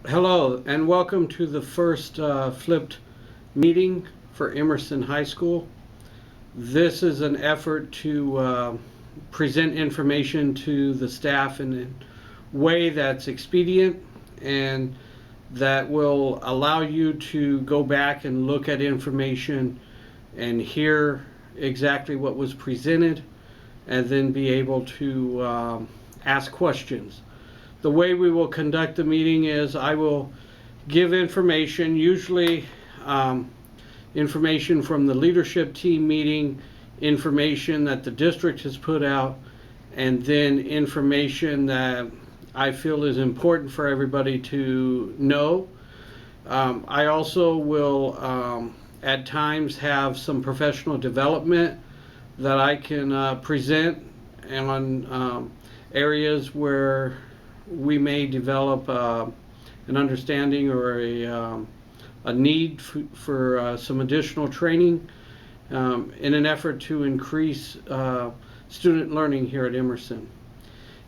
Hello and welcome to the first flipped meeting for Emerson High School. This is an effort to present information to the staff in a way that's expedient and that will allow you to go back and look at information and hear exactly what was presented and then be able to ask questions. The way we will conduct the meeting is I will give information, usually information from the leadership team meeting, information that the district has put out, and then information that I feel is important for everybody to know. I also will at times have some professional development that I can present on areas where we may develop an understanding or a need for some additional training in an effort to increase student learning here at Emerson.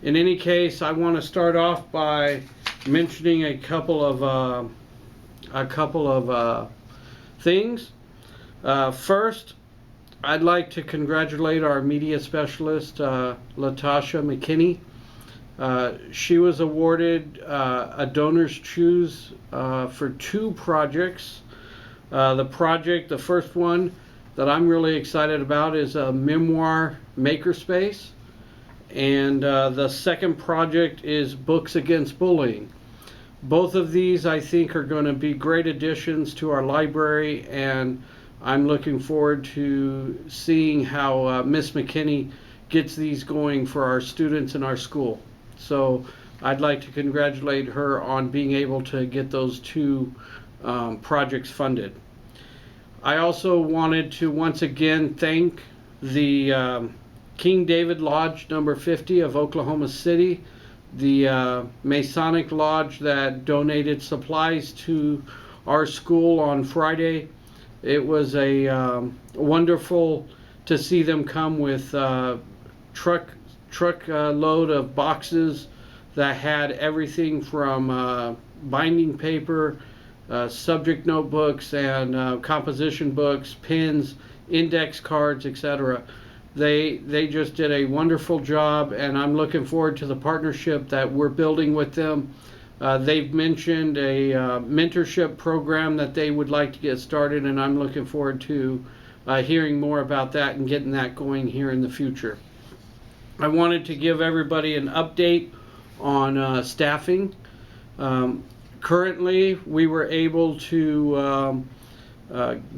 In any case, I want to start off by mentioning a couple of things. First, I'd like to congratulate our media specialist, Latasha McKinney. She was awarded a Donor's Choose for 2 projects. The first one that I'm really excited about is a memoir makerspace, and the second project is Books Against Bullying. Both of these I think are going to be great additions to our library, and I'm looking forward to seeing how Miss McKinney gets these going for our students in our school. So I'd like to congratulate her on being able to get those 2 projects funded. I also wanted to once again thank the King David Lodge number 50 of Oklahoma City, the Masonic Lodge that donated supplies to our school on Friday. It was a wonderful to see them come with truck load of boxes that had everything from binding paper, subject notebooks, and composition books, pens, index cards, etc. They just did a wonderful job, and I'm looking forward to the partnership that we're building with them. They've mentioned a mentorship program that they would like to get started, and I'm looking forward to hearing more about that and getting that going here in the future. I wanted to give everybody an update on staffing. Currently, we were able to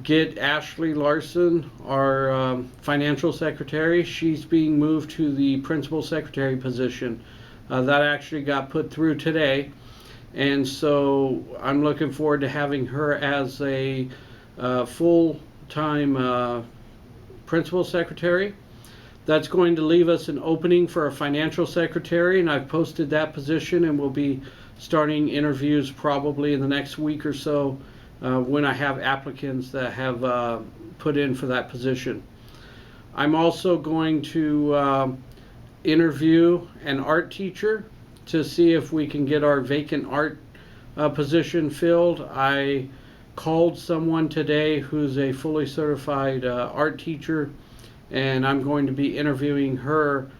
get Ashley Larson, our financial secretary. She's being moved to the principal secretary position. That actually got put through today, and so I'm looking forward to having her as a full-time principal secretary. That's going to leave us an opening for a financial secretary, and I've posted that position, and we'll be starting interviews probably in the next week or so when I have applicants that have put in for that position. I'm also going to interview an art teacher to see if we can get our vacant art position filled. I called someone today who's a fully certified art teacher, and I'm going to be interviewing her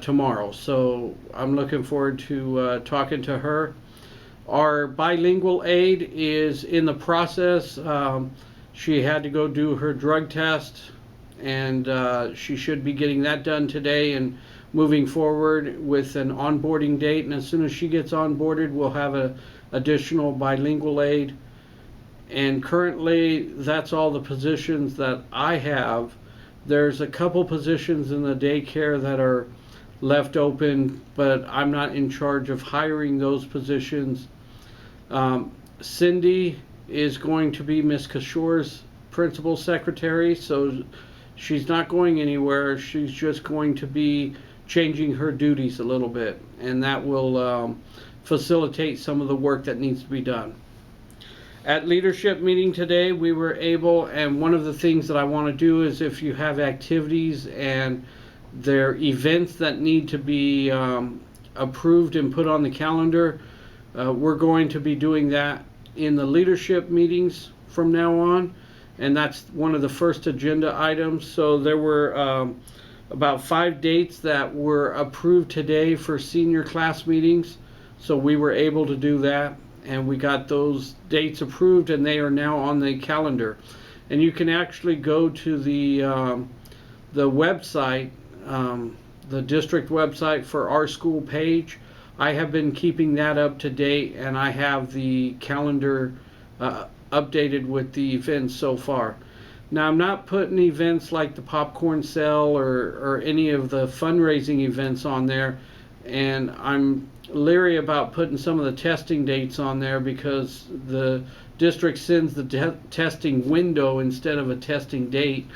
tomorrow. So I'm looking forward to talking to her. Our bilingual aide is in the process. She had to go do her drug test, and she should be getting that done today and moving forward with an onboarding date. And as soon as she gets onboarded, we'll have an additional bilingual aide. And currently, that's all the positions that I have. There's a couple positions in the daycare that are left open, but I'm not in charge of hiring those positions. Cindy is going to be Miss Kashore's principal secretary, so she's not going anywhere. She's just going to be changing her duties a little bit, and that will facilitate some of the work that needs to be done. At leadership meeting today, we were able, and one of the things that I want to do is if you have activities and there are events that need to be approved and put on the calendar, We're going to be doing that in the leadership meetings from now on, and that's one of the first agenda items. So there were about 5 dates that were approved today for senior class meetings, so we were able to do that, and we got those dates approved, and they are now on the calendar. And you can actually go to the website, the district website for our school page. I have been keeping that up to date, and I have the calendar updated with the events so far. Now, I'm not putting events like the popcorn sale or any of the fundraising events on there, and I'm leery about putting some of the testing dates on there because the district sends the testing window instead of a testing date.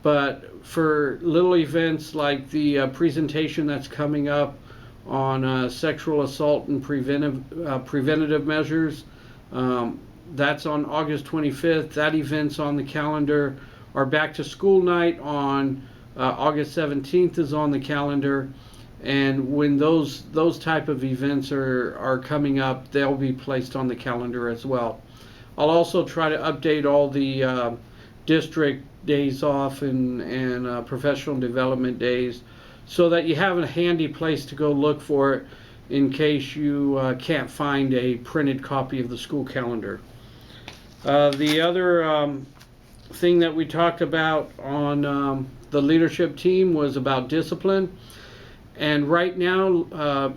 But for little events like the presentation that's coming up on sexual assault and preventative measures, that's on August 25th. That event's on the calendar. Our back to school night on August 17th is on the calendar. And when those type of events are coming up, they'll be placed on the calendar as well. I'll also try to update all the district days off and professional development days, so that you have a handy place to go look for it in case you can't find a printed copy of the school calendar. The other thing that we talked about on the leadership team was about discipline. And right now,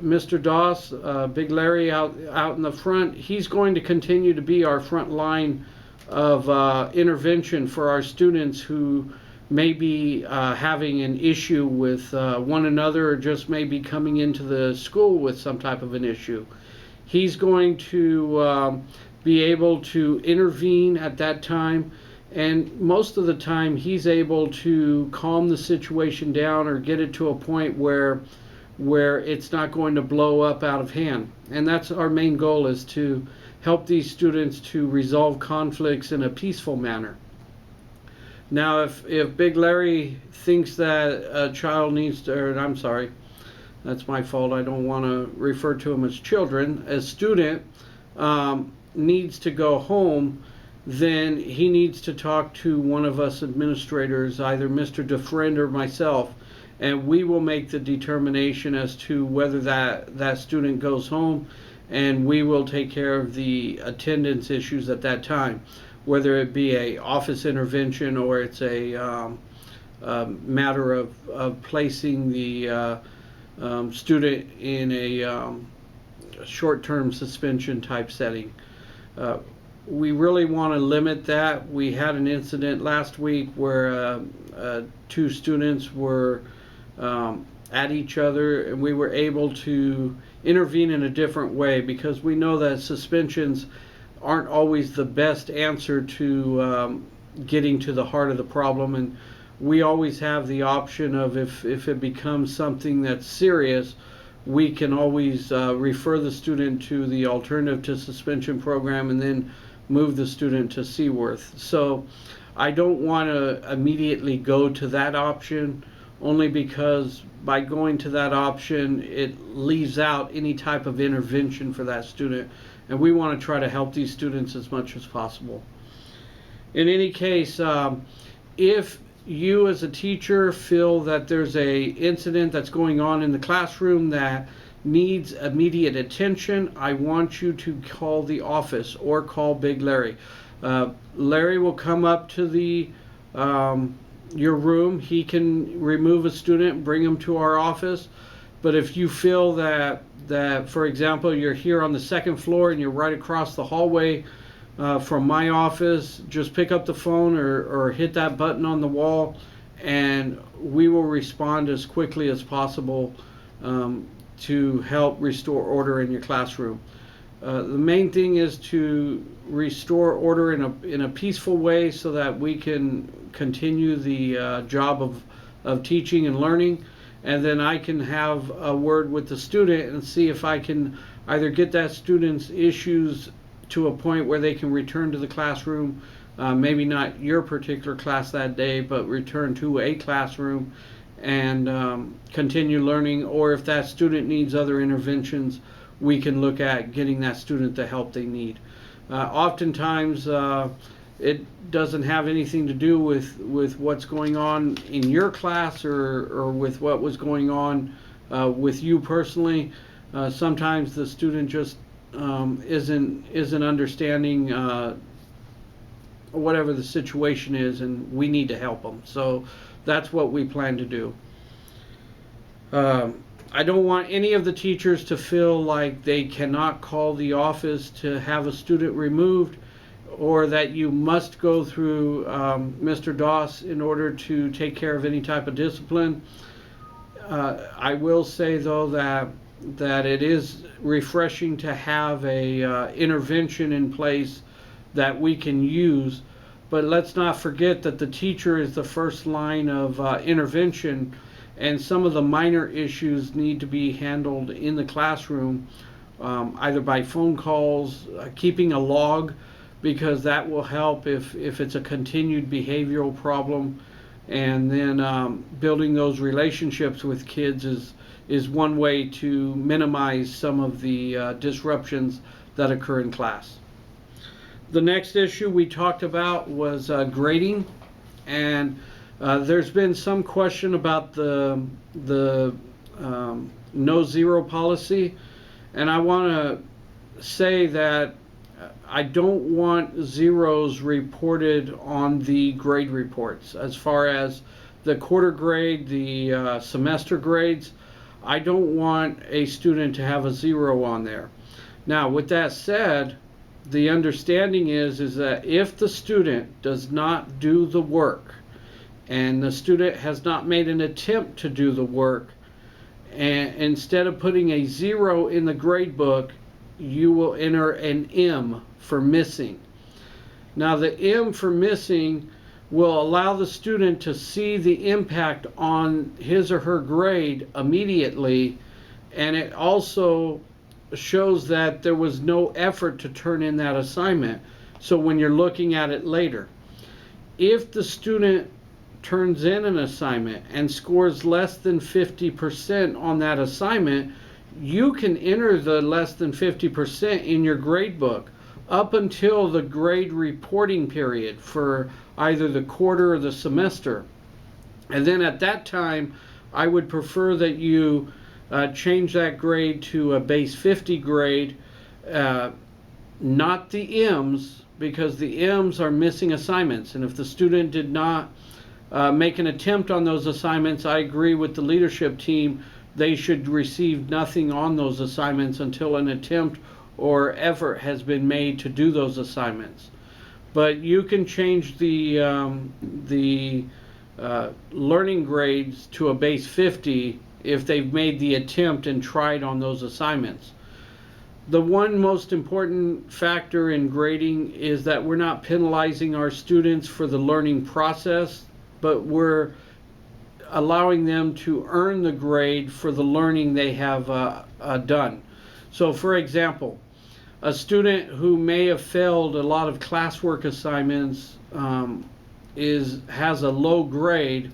Mr. Doss, Big Larry out in the front, he's going to continue to be our front line of intervention for our students who may be having an issue with one another, or just may be coming into the school with some type of an issue. He's going to be able to intervene at that time, and most of the time he's able to calm the situation down or get it to a point where it's not going to blow up out of hand. And that's our main goal, is to help these students to resolve conflicts in a peaceful manner. Now, if Big Larry thinks that a child needs to, or I'm sorry, that's my fault, I don't want to refer to them as children, a student needs to go home, then he needs to talk to one of us administrators, either Mr. DeFriend or myself, and we will make the determination as to whether that student goes home, and we will take care of the attendance issues at that time, whether it be a office intervention or it's a matter of placing the student in a short-term suspension type setting. We really want to limit that. We had an incident last week where 2 students were at each other, and we were able to intervene in a different way, because we know that suspensions aren't always the best answer to getting to the heart of the problem. And we always have the option of, if it becomes something that's serious, we can always refer the student to the alternative to suspension program and then move the student to Seaworth. So I don't want to immediately go to that option, only because by going to that option, it leaves out any type of intervention for that student, and we want to try to help these students as much as possible. In any case, if you as a teacher feel that there's a incident that's going on in the classroom that needs immediate attention, I want you to call the office or call Big Larry. Larry will come up to the your room. He can remove a student, bring him to our office. But if you feel that for example, you're here on the 2nd floor and you're right across the hallway from my office, just pick up the phone or hit that button on the wall, and we will respond as quickly as possible to help restore order in your classroom. The main thing is to restore order in a peaceful way, so that we can continue the job of teaching and learning, and then I can have a word with the student and see if I can either get that student's issues to a point where they can return to the classroom, maybe not your particular class that day, but return to a classroom and continue learning. Or if that student needs other interventions, we can look at getting that student the help they need. Oftentimes, it doesn't have anything to do with what's going on in your class or with what was going on with you personally. Sometimes the student just isn't understanding whatever the situation is, and we need to help them. So that's what we plan to do. I don't want any of the teachers to feel like they cannot call the office to have a student removed, or that you must go through Mr. Doss in order to take care of any type of discipline. I will say though that it is refreshing to have a intervention in place that we can use, but let's not forget that the teacher is the first line of intervention, and some of the minor issues need to be handled in the classroom, either by phone calls, keeping a log, because that will help if it's a continued behavioral problem, and then building those relationships with kids is one way to minimize some of the disruptions that occur in class. The next issue we talked about was grading, and there's been some question about the no zero policy, and I want to say that I don't want zeros reported on the grade reports. As far as the quarter grade, the semester grades, I don't want a student to have a zero on there. Now, with that said, the understanding is that if the student does not do the work, and the student has not made an attempt to do the work, and instead of putting a 0 in the grade book, you will enter an M for missing. Now, the M for missing will allow the student to see the impact on his or her grade immediately, and it also shows that there was no effort to turn in that assignment. So when you're looking at it later, if the student turns in an assignment and scores less than 50% on that assignment, you can enter the less than 50% in your grade book up until the grade reporting period for either the quarter or the semester. And then at that time, I would prefer that you change that grade to a base 50 grade, not the M's, because the M's are missing assignments. And if the student did not make an attempt on those assignments, I agree with the leadership team, they should receive nothing on those assignments until an attempt or effort has been made to do those assignments. But you can change the learning grades to a base 50 if they've made the attempt and tried on those assignments. The one most important factor in grading is that we're not penalizing our students for the learning process, but we're allowing them to earn the grade for the learning they have done. So for example, a student who may have failed a lot of classwork assignments has a low grade,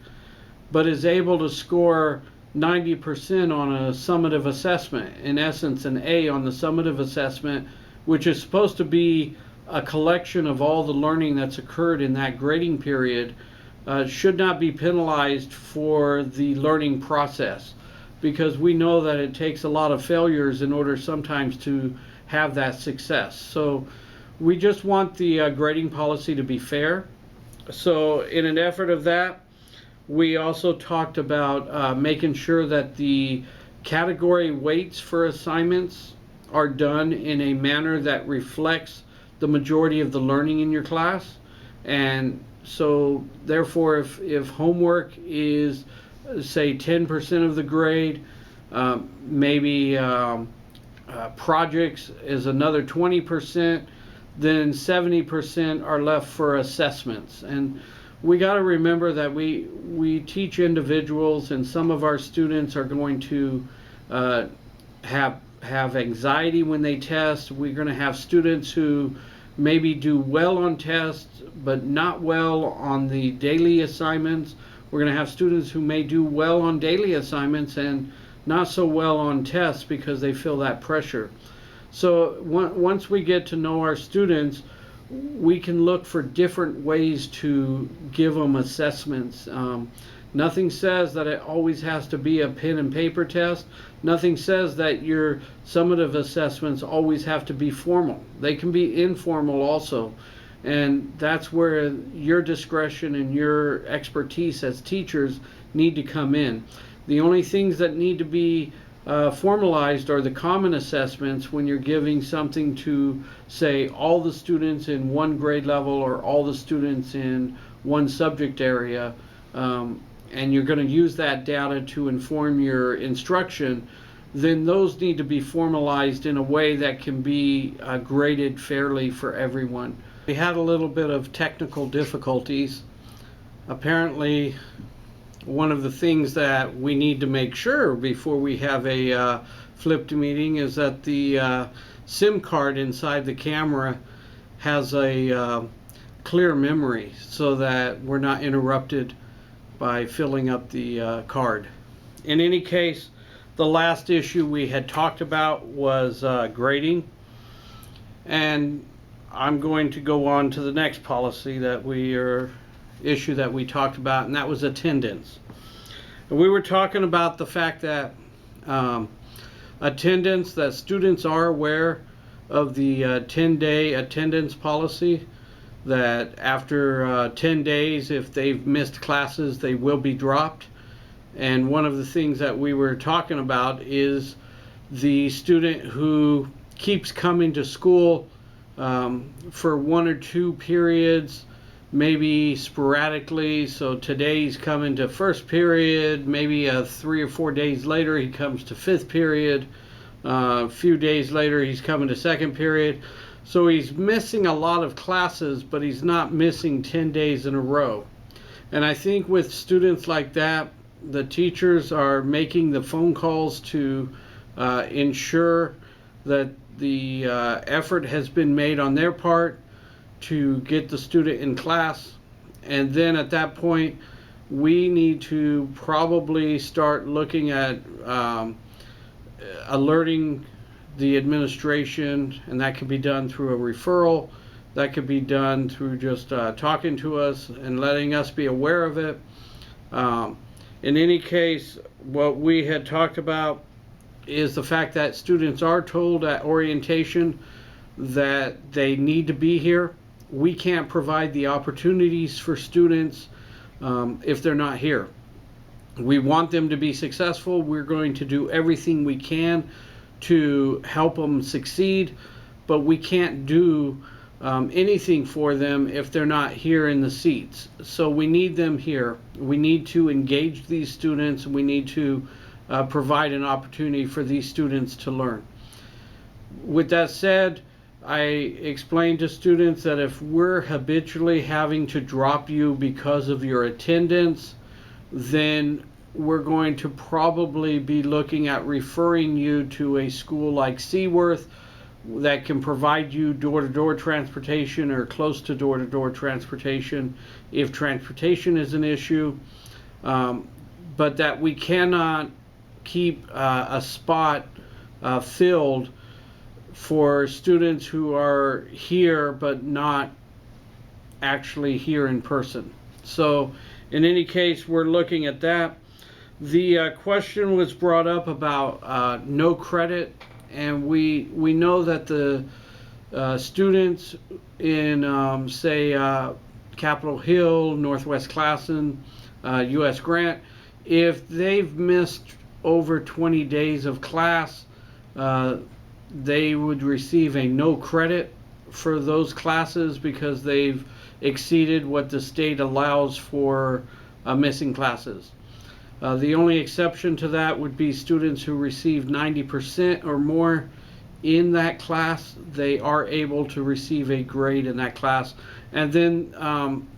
but is able to score 90% on a summative assessment, in essence an A on the summative assessment, which is supposed to be a collection of all the learning that's occurred in that grading period, should not be penalized for the learning process, because we know that it takes a lot of failures in order sometimes to have that success. So we just want the grading policy to be fair. So in an effort of that, we also talked about making sure that the category weights for assignments are done in a manner that reflects the majority of the learning in your class. And so therefore, if homework is, say, 10% of the grade, maybe projects is another 20%, then 70% are left for assessments. And we got to remember that we teach individuals, and some of our students are going to have anxiety when they test. We're going to have students who maybe do well on tests but not well on the daily assignments. We're going to have students who may do well on daily assignments and not so well on tests because they feel that pressure. So once we get to know our students, we can look for different ways to give them assessments. Nothing says that it always has to be a pen and paper test. Nothing says that your summative assessments always have to be formal. They can be informal also. And that's where your discretion and your expertise as teachers need to come in. The only things that need to be formalized are the common assessments when you're giving something to, say, all the students in one grade level or all the students in one subject area, and you're going to use that data to inform your instruction. Then those need to be formalized in a way that can be graded fairly for everyone. We had a little bit of technical difficulties. Apparently, one of the things that we need to make sure before we have a flipped meeting is that the SIM card inside the camera has a clear memory so that we're not interrupted by filling up the card. In any case, the last issue we had talked about was grading, and I'm going to go on to the next policy that issue that we talked about, and that was attendance. And we were talking about the fact that attendance, that students are aware of the 10-day attendance policy, that after 10 days, if they've missed classes, they will be dropped. And one of the things that we were talking about is the student who keeps coming to school for 1 or 2 periods, maybe sporadically. So today he's coming to first period, maybe 3 or 4 days later he comes to 5th period, a few days later he's coming to 2nd period. So he's missing a lot of classes, but he's not missing 10 days in a row. And I think with students like that, the teachers are making the phone calls to ensure that the effort has been made on their part to get the student in class. And then at that point, we need to probably start looking at alerting the administration, and that can be done through a referral. That could be done through just talking to us and letting us be aware of it. In any case, what we had talked about is the fact that students are told at orientation that they need to be here. We can't provide the opportunities for students if they're not here. We want them to be successful. We're going to do everything we can to help them succeed, but we can't do anything for them if they're not here in the seats. So we need them here. We need to engage these students. We need to provide an opportunity for these students to learn. With that said, I explained to students that if we're habitually having to drop you because of your attendance, then we're going to probably be looking at referring you to a school like Seaworth that can provide you door-to-door transportation or close to door-to-door transportation if transportation is an issue, but that we cannot keep a spot filled for students who are here but not actually here in person. So in any case, we're looking at that. The question was brought up about no credit, and we know that the students in say Capitol Hill, Northwest Classen, U.S. Grant, if they've missed over 20 days of class, they would receive a no credit for those classes because they've exceeded what the state allows for missing classes. The only exception to that would be students who receive 90% or more in that class. They are able to receive a grade in that class. And then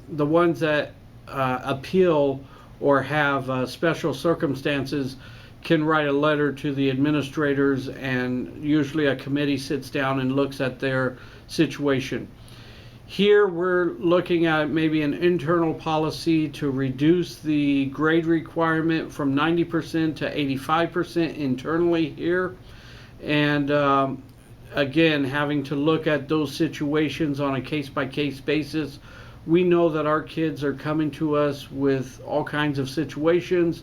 the ones that appeal or have special circumstances can write a letter to the administrators, and usually a committee sits down and looks at their situation. Here we're looking at maybe an internal policy to reduce the grade requirement from 90% to 85% internally here. And again, having to look at those situations on a case-by-case basis. We know that our kids are coming to us with all kinds of situations.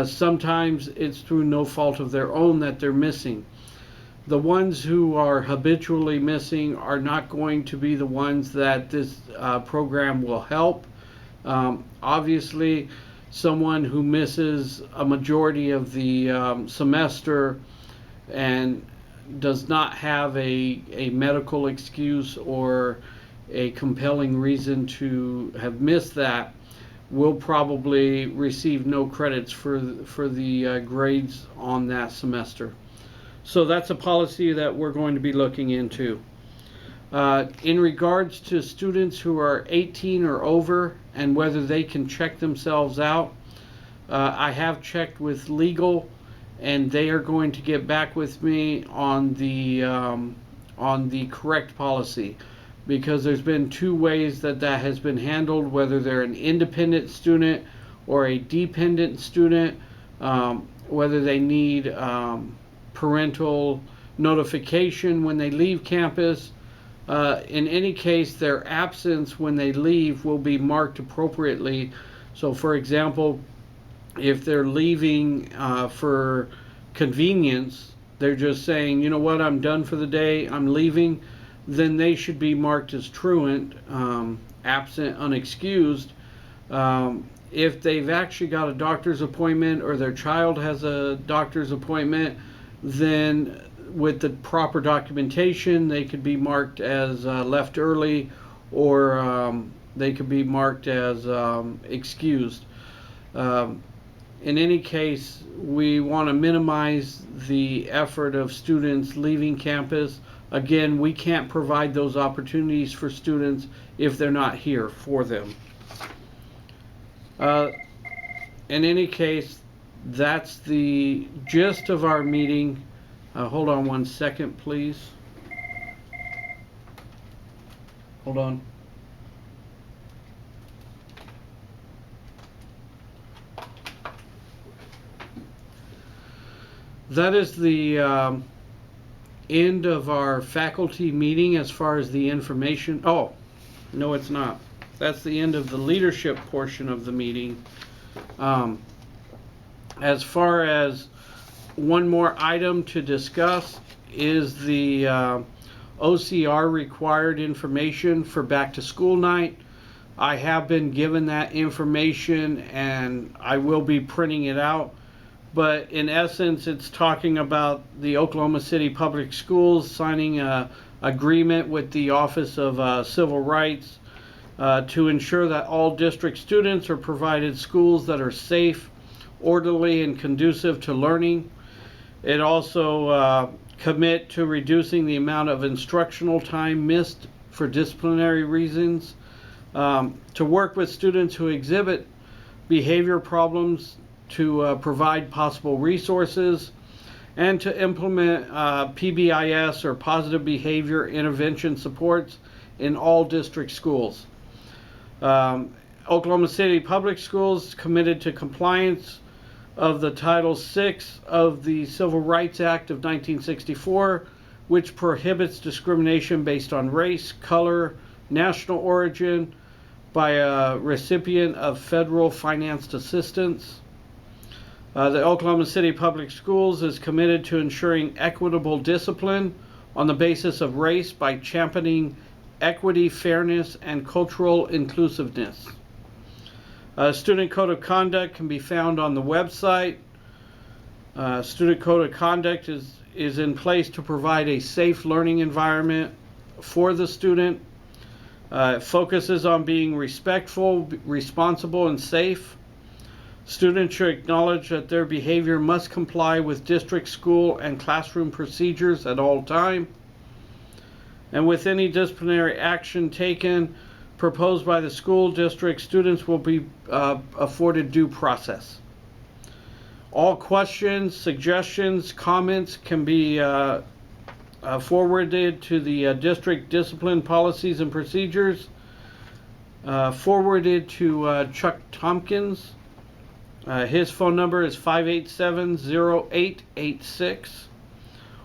Sometimes it's through no fault of their own that they're missing. The ones who are habitually missing are not going to be the ones that this program will help. Obviously, someone who misses a majority of the semester and does not have a medical excuse or a compelling reason to have missed that will probably receive no credits for the grades on that semester. So that's a policy that we're going to be looking into. In regards to students who are 18 or over and whether they can check themselves out, I have checked with legal, and they are going to get back with me on the correct policy, because there's been two ways that has been handled, whether they're an independent student or a dependent student, whether they need parental notification when they leave campus. In any case, their absence when they leave will be marked appropriately. So for example, if they're leaving for convenience, they're just saying, you know what, I'm done for the day, I'm leaving, then they should be marked as truant, absent, unexcused. If they've actually got a doctor's appointment or their child has a doctor's appointment, then with the proper documentation, they could be marked as left early, or they could be marked as excused. In any case, we want to minimize the effort of students leaving campus. Again, we can't provide those opportunities for students if they're not here for them. In any case, that's the gist of our meeting. Hold on one second, please. Hold on. That is the end of our faculty meeting as far as the information. Oh, no, it's not. That's the end of the leadership portion of the meeting. As far as one more item to discuss is the OCR required information for back to school night. I have been given that information and I will be printing it out. But in essence, it's talking about the Oklahoma City Public Schools signing an agreement with the Office of Civil Rights to ensure that all district students are provided schools that are safe, orderly, and conducive to learning. It also commit to reducing the amount of instructional time missed for disciplinary reasons, to work with students who exhibit behavior problems, to provide possible resources, and to implement PBIS or positive behavior intervention supports in all district schools. Oklahoma City Public Schools committed to compliance of the Title VI of the Civil Rights Act of 1964, which prohibits discrimination based on race, color, national origin by a recipient of federal financed assistance. The Oklahoma City Public Schools is committed to ensuring equitable discipline on the basis of race by championing equity, fairness, and cultural inclusiveness. Student Code of Conduct can be found on the website. Student Code of Conduct is in place to provide a safe learning environment for the student. It focuses on being respectful, responsible, and safe. Students should acknowledge that their behavior must comply with district, school, and classroom procedures at all times. And with any disciplinary action taken proposed by the school district, students will be afforded due process. All questions, suggestions, comments can be forwarded to the district discipline policies and procedures, forwarded to Chuck Tompkins. His phone number is 587-0886,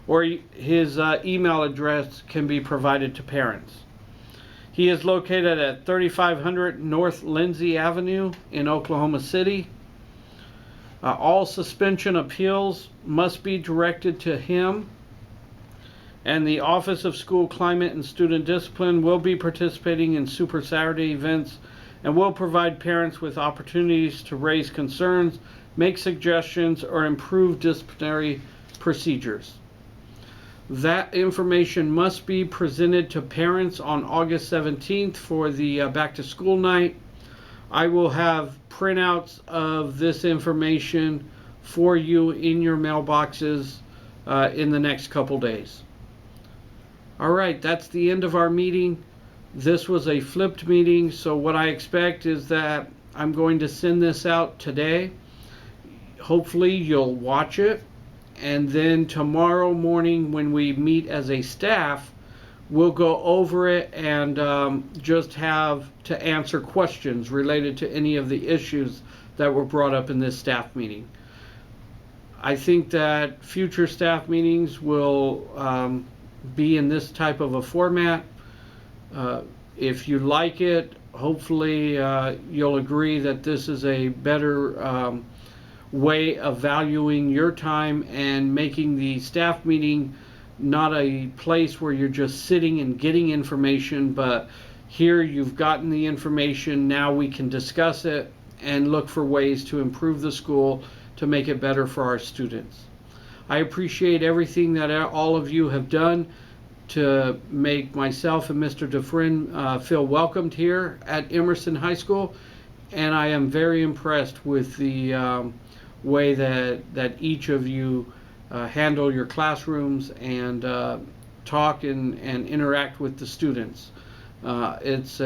or his email address can be provided to parents. He is located at 3500 North Lindsay Avenue in Oklahoma City. All suspension appeals must be directed to him, and the Office of School Climate and Student Discipline will be participating in Super Saturday events and will provide parents with opportunities to raise concerns, make suggestions, or improve disciplinary procedures. That information must be presented to parents on August 17th for the back to school night. I will have printouts of this information for you in your mailboxes in the next couple days. All right, that's the end of our meeting. This was a flipped meeting, so what I expect is that I'm going to send this out today. Hopefully you'll watch it, and then tomorrow morning when we meet as a staff, we'll go over it and just have to answer questions related to any of the issues that were brought up in this staff meeting. I think that future staff meetings will be in this type of a format. If you like it, hopefully you'll agree that this is a better way of valuing your time and making the staff meeting not a place where you're just sitting and getting information, but here you've gotten the information, now we can discuss it and look for ways to improve the school to make it better for our students. I appreciate everything that all of you have done to make myself and Mr. Dufresne feel welcomed here at Emerson High School, and I am very impressed with the way that each of you handle your classrooms and talk and interact with the students. It's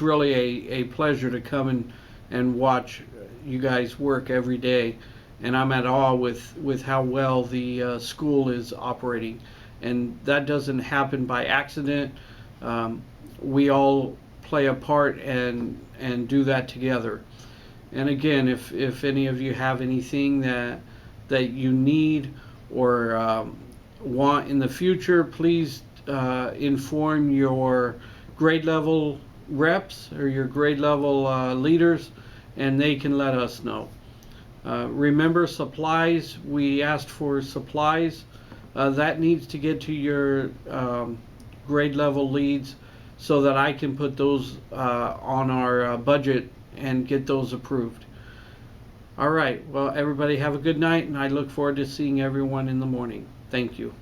really a pleasure to come and watch you guys work every day, and I'm at awe with how well the school is operating, and that doesn't happen by accident. We all play a part and do that together. And again, if any of you have anything that you need or want in the future, please inform your grade level reps or your grade level leaders, and they can let us know. Remember supplies, we asked for supplies. That needs to get to your grade level leads so that I can put those on our budget and get those approved. All right, well, everybody have a good night, and I look forward to seeing everyone in the morning. Thank you.